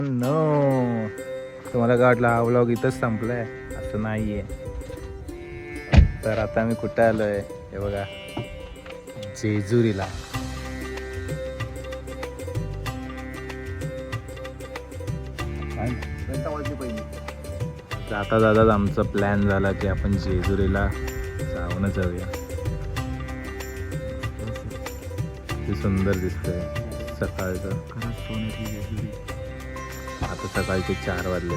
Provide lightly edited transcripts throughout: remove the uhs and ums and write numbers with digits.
No, तुम्हाला काय वाटलं हा व्लॉग इथंच संपलाय? असं नाहीये. तर आता मी कुठे आलोय हे बघा, जेजुरीला. जाता जाताच आमचा प्लॅन झाला की आपण जेजुरीला जाऊनच जाऊया. ते सुंदर दिसतंय सकाळचं. आता सकाळचे 4 वाजले.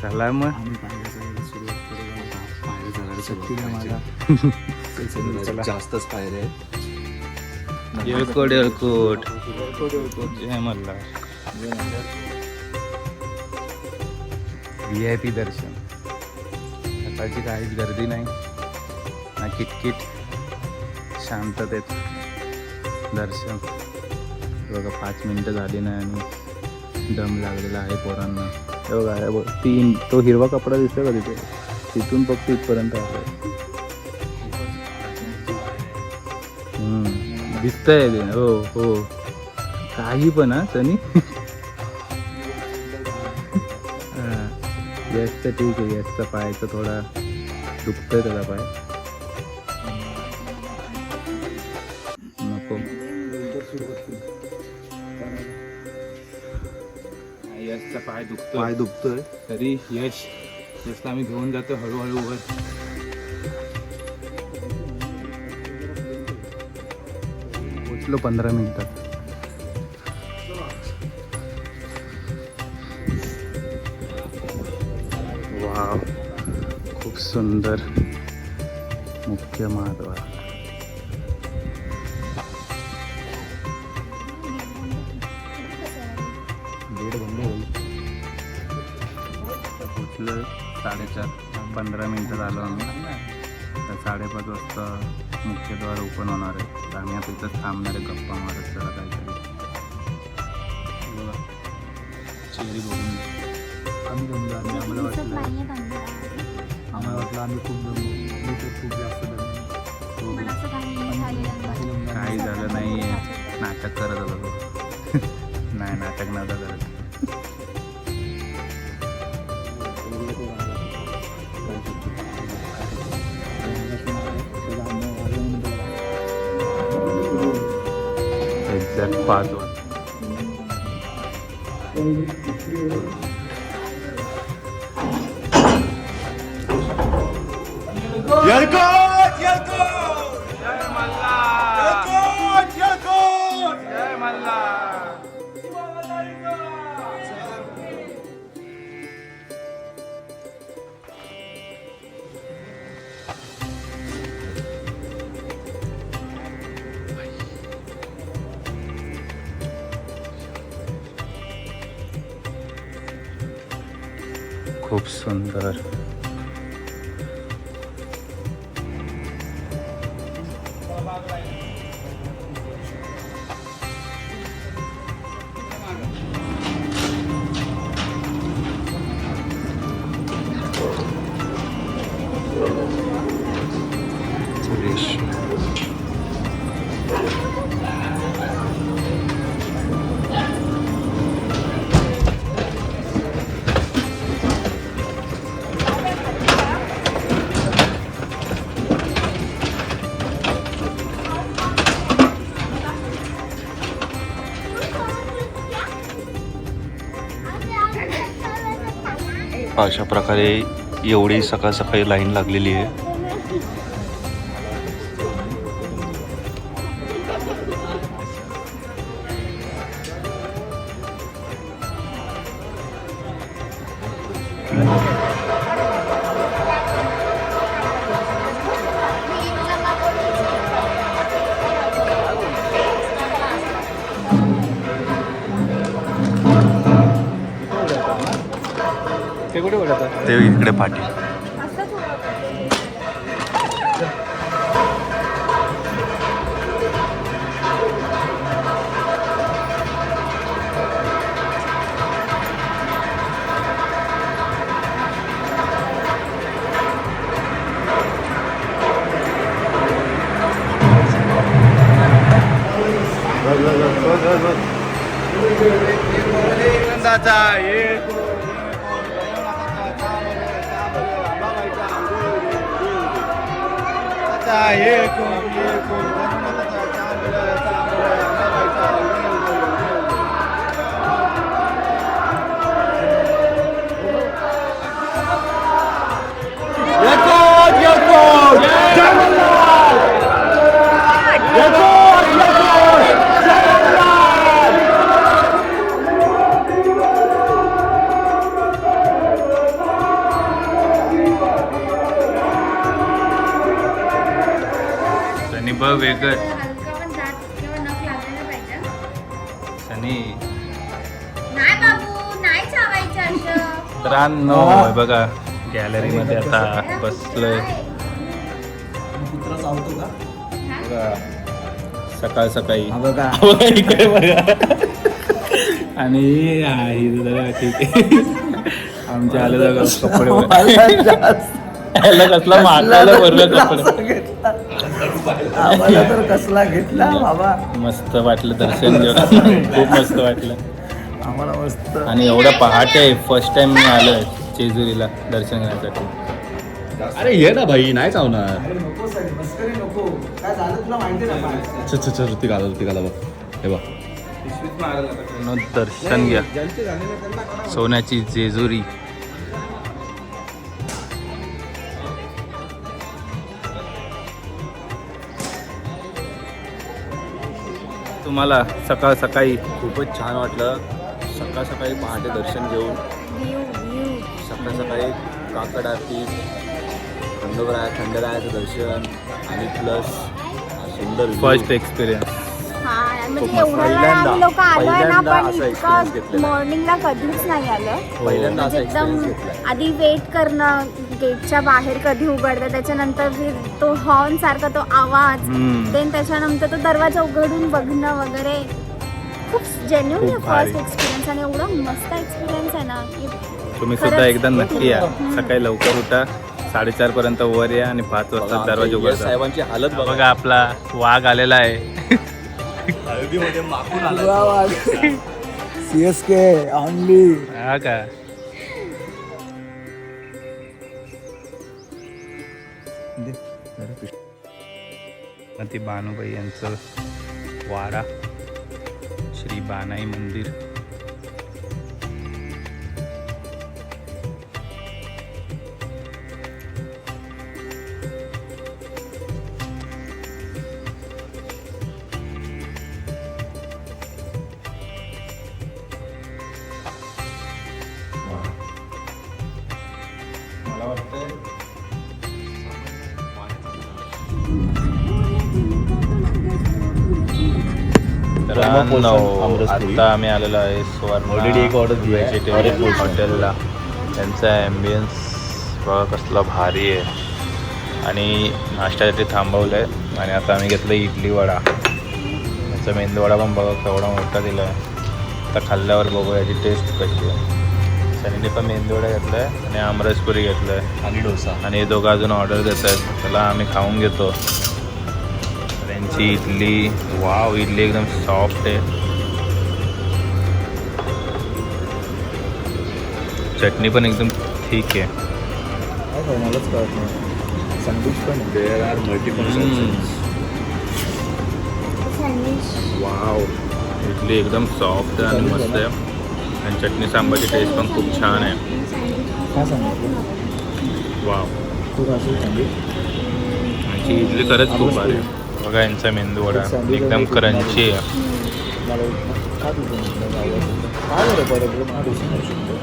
चला मग. जास्तच पायऱ्या आहेत. येळकोट येळकोट जय मल्हार. VIP दर्शन. सकाळची काहीच गर्दी नाही ना, किटकिट. शांततेत दर्शन. बघा 5 मिनिटं झाली नाही आणि दम लागलेला आहे पोरांना. बघा तो हिरवा कपडा दिसतो का तिथे, तिथून फक्त इथपर्यंत आहे. दिसतंय ते. हो हो, काही पण हा सनी. यशचं ठीक आहे, यशचा पायचा थोडा दुखतोय त्याचा पाय. नको, यशचा पाय दुखतोय तरी यशला आम्ही घेऊन जातो हळूहळू वर. पोचलो 15 मिनिटात. वाव, खूप सुंदर मुख्य महाद्वार. गेट बंद होईल. पोचलो 4:30, 15 मिनिटं झालो आम्ही. तर 5:30 वाजता मुख्यद्वार ओपन होणार आहे. तर आम्ही आता इथं थांबणार आहे गप्पा मारत जरा काहीतरी. बघा चेरी बघून आम्ही जमलो. आम्हाला वाटलं आम्ही खूप जमलो. मी तर खूप जास्त जमलो. काही झालं नाही आहे. नाटक करत होता तो. नाही, नाटक नव्हता करत. एक्झॅक्ट 5 वाजता. येळकोट येळकोट जय मल्हार. येळकोट येळकोट जय मल्हार. खूप सुंदर. अशा प्रकारे एवढी सकाळ सकाळी लाईन लागलेली आहे. ते कुठे बोलतात? ते इकडे पाठी. सनी बघ वेगळ हलका पण दात किंवा नख लागलेलं पाहिजे. सनी नाही बाबू, नाही चावायचं असं. मित्रांनो बघा गॅलरी मध्ये आता बसलोय. कुत्रा चावतो का? बघा, सकाळ सकाळी बघा इकडे बघा. आणि ही जरा ठीक आहे. आमच्या आलं जागा कपडे बघा. याला कसला मारला भरलं कपडे. आम्हाला तर कसला घेतला बाबा. मस्त वाटलं दर्शन घेऊन. खूप मस्त वाटलं. आम्हाला मस्त. आणि एवढं पहाटे फर्स्ट टाइम मी आलोय जेजुरीला दर्शन घेण्यासाठी. अरे ये ना भाई नाही चावणार. अरे नको सर, मस्करी नको. काय झालं तुला माहिती ना. ऋतिक आला बघ. हे बघ. दर्शन घ्या. सोन्याची जेजुरी. तुम्हाला सकाळ सकाळी खूपच छान वाटलं. सकाळ सकाळी पहाटे दर्शन घेऊन सकाळ सकाळी काकड आरती, खंडरायाचं दर्शन आणि प्लस सुंदर फर्स्ट एक्सपिरियन्स. हा, म्हणजे खूप एवढं वेळा पहिल्यांदा- आम्ही लोक आलोय ना, पहिल्यांदा पण असा experience इतकं घेतलेला. मॉर्निंगला कधीच नाही आलं. पहिल्यांदा असा म्हणजे एकदम एक्सपिरियन्स घेतला. आधी वेट करणं, गेटच्या बाहेर कधी उघडतं, त्याच्यानंतर तो हॉर्न सारखा तो आवाज, देन त्याच्यानंतर तो दरवाजा उघडून बघणं वगैरे. खूप जेन्युइन खूप भारी. फर्स्ट एक्सपिरियन्स आणि एवढा मस्त एक्सपिरियन्स आहे ना की तुम्ही सुद्धा खरंच. एकदा नक्की या. सकाळी लवकर उठा, 4:30 पर्यंत वर या आणि 5 वाजता बघा, दरवाजा आमच्या उघडतात. साहेबांची हालत बघा. बघा आपला वाघ आलेला आहे. हळदीमध्ये माकून CSK ऑनली. हा का? ती बानुबाई यांचं वाडा, श्री बानाई मंदिर. मला वाटतं तर आता आम्ही आलेलो आहे Already एक order दिली आहे. व्हेजिटेरियन हॉटेलला. त्यांचा ॲम्बियन्स बघा कसला भारी आहे. आणि नाश्त्यासाठी थांबवलं आहे. आणि आता आम्ही घेतलं इडली वडा. याचा मेंदूवडा पण बघा केवढा मोठा दिला आहे. आता खाल्ल्यावर बघू याची टेस्ट कशी आहे. सनीने पण मेंदूवडा घेतला आहे आणि आमरसपुरी घेतलं आहे आणि डोसा. आणि हे दोघं अजून ऑर्डर देत आहेत. त्याला आम्ही खाऊन घेतो. त्यांची इडली, वाव, इडली एकदम सॉफ्ट आहे. चटणी पण एकदम ठीक आहे. मलाच कळत नाही. सँडविच पण आहे. There are multiple sandwich wow, idli एकदम सॉफ्ट आहे आणि मस्त आहे. आणि चटणी सांबारची टेस्ट पण खूप छान आहे. काय सांगितलं वाव, तू खाशील सँडविच? यांची इडली खरंच खूप भारी आहे. बघा यांचा मेंदूवडा एकदम क्रंची आहे. मला का तुझं म्हटलं आवडतं? काय बरं पडेल मला डोसा खाऊ शकतो.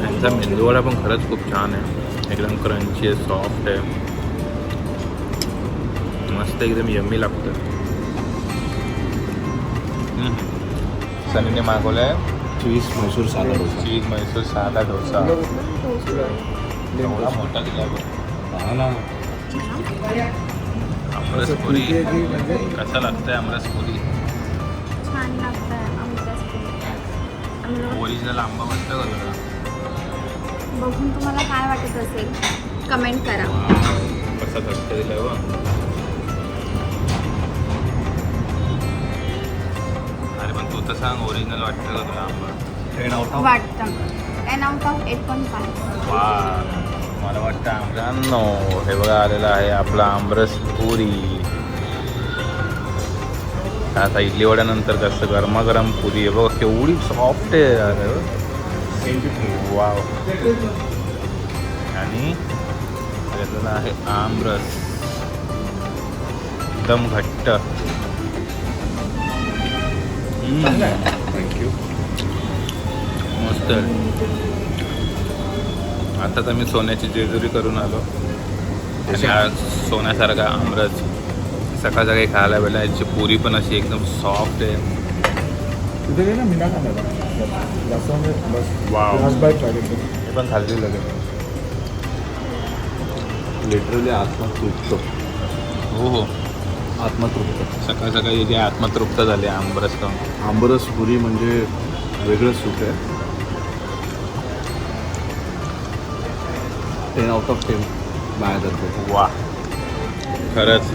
यांचा मेंदूवडा पण खरंच खूप छान आहे. एकदम क्रंची आहे, सॉफ्ट आहे, मस्त एकदम यम्मी लागतं. सनीने मागवलं आहे चीज मैसूर साधा डोसा. चीज मैसूर साधा डोसा. एवढा मोठा दिला बघ. हा ना. आमरसपुरी कसं लागतंय आमरसपुरी? छान लागतंय आमरसपुरी. ओरिजिनल आंबा वाटतं का तुला? बघून तुम्हाला काय वाटत असेल कमेंट करा. कसा घट्ट दिलाय वा. अरे पण तू तर सांग ओरिजिनल वाटतं का तुला आंबा? 10 out of वाटतं 10 out of 8.5. वा मला वाटतं आमरांनो हे बघा आलेलं आहे आपला आमरस पुरी. आता इडली वड्यानंतर कसं गरमागरम पुरी आहे बघा केवढी सॉफ्ट आहे अरे वाव. आणि घेतलेला आहे आमरस एकदम घट्ट. थँक्यू. मस्त. आता तर मी सोन्याची जेजुरी करून आलो आणि आज सोन्यासारखा आमरस सकाळ सकाळी खायला भेटला. याची पुरी पण अशी एकदम सॉफ्ट आहे. तिथे गेला मीना खाण्याला जास्त म्हणजे बस वाव. लास्ट बाईट पाहिजे. हे पण खाल्ली लगेच. लिटरली आत्मतृप्त. हो हो आत्मतृप्त. सकाळ सकाळी जे आत्मतृप्त झाले आंबरस खाऊन. आंबरस पुरी म्हणजे वेगळंच सुख आहे. 10 out of 10 माझ्यातर्फे. वा खरंच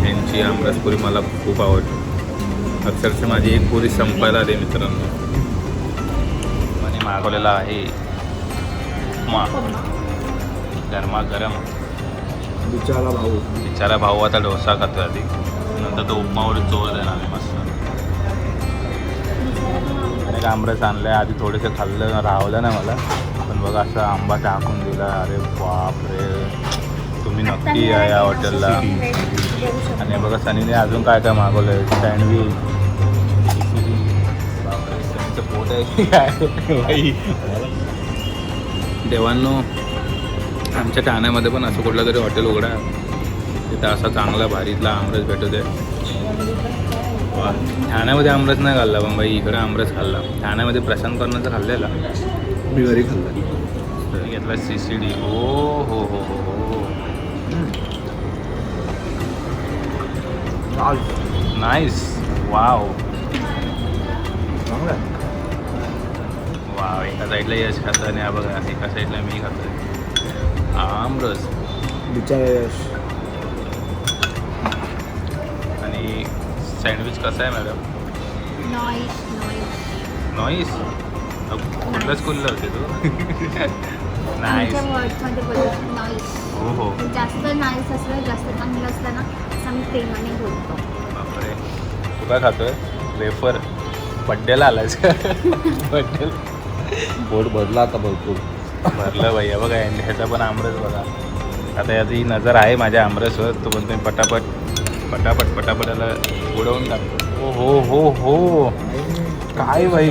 यांची आमरसपुरी मला खूप आवडते. अक्षरशः माझी एक पुरी संपायला आली मित्रांनो. आणि मागवलेला आहे उपमा गरमागरम. बिचारा भाऊ. बिचारा भाऊ आता डोसा खातोय आधी नंतर तो उपमावर जोर देणार आहे मस्त. अनेक आमरस आणलं आहे आधी थोडेसे खाल्लं राहवलं नाही मला पण बघा असा आंबा टाकून दिला. अरे बापरे तुम्ही नक्की या या हॉटेलला. आणि बघा सनीने अजून काय काय मागवलं आहे सँडविच. बापरे सनीचं पोट आहे की काय देवांनो. आमच्या ठाण्यामध्ये पण असं कुठलं तरी हॉटेल उघडा तिथं असा चांगला भारीतला आमरस भेटू दे. वा ठाण्यामध्ये आमरस नाही खाल्ला पण बाई इकडे आमरस खाल्ला. ठाण्यामध्ये प्रशांत कर्णाचा खाल्लेला मी घरी खाल्लं. घेतला CCD. हो हो हो हो हो नाईस. वाव चांगला आहे. वाव. एका साईडला यश खातं आणि हा बघा एका साईडला मी खातोय आमरस. बिचारा यश. आणि सँडविच कसं आहे मॅडम? Noise noise. कुठल्या स्कूलला होते तू? नाईस. आमच्या वर्डमध्ये बोलतो नॉईस. हो हो जास्त नाईस असलं जास्त चांगलं असलं ना असं आम्ही प्रेमाने बोलतो. बापरे तू काय खातोय? वेफर. बड्डेला आलायस का? बड्डेला पोट भरला आता भरपूर. भरलं भैया बघा ह्याचा पण आमरस बघा. आता याची नजर आहे माझ्या आमरसवर. तो पण तुम्ही पटापट याला उडवून टाकतो. हो हो हो काय भाई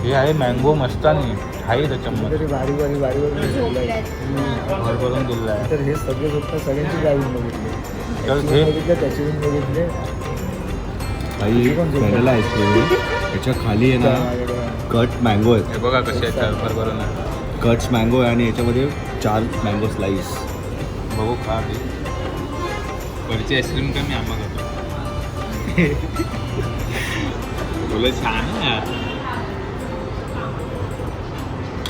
हे आहे मँगो मस्तानी आहे त्याच्यामध्ये तरी भारी भारी भारी भर करून दिलेलं आहे. तर हे सगळे फक्त सगळ्यांची गावी बघितले. तर त्याची हे बघितलं त्याची पण बघितले. काही व्हॅनिला आईस्क्रीम याच्या खाली आहे ना कट मँगो आहेत. हे बघा कसे आहेत भर करून कट्स मँगो आहे आणि याच्यामध्ये 4 मँगो स्लाईस. बघू खा वरची आईस्क्रीम का मी आंबा खातो. बोला छान आहे.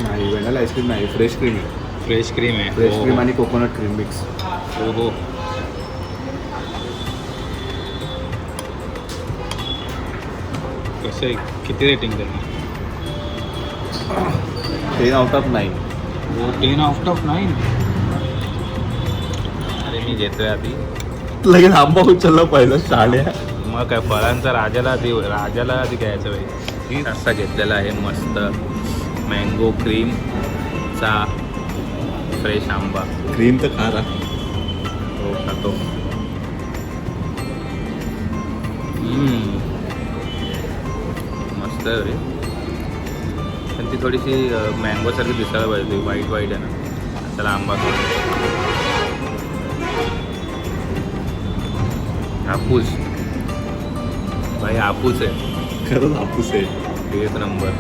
नाही व्हॅनिला आईस्क्रीम नाही फ्रेश क्रीम आहे. फ्रेश क्रीम आहे. फ्रेश क्रीम आणि कोकोनट क्रीम मिक्स. हो हो कसं आहे किती रेटिंग देणार? 10 out of 9. 10 out of 9. अरे मी घेतोय आधी लगेच आंबा उचलला पहिला शाळ्या. मग काय फळांचा राजाला आधी घ्यायचं पाहिजे. असा घेतलेला आहे मस्त मँगो क्रीमचा फ्रेश आंबा. क्रीम तर खा रहा. हो खातो. मस्त आहे रे पण ती थोडीशी मँगोसारखी दिसायला पाहिजे. व्हाईट व्हाईट आहे ना त्याला आंबा खातो. हापूस भाई हापूस आहे खरंच हापूस आहे. 1 नंबर.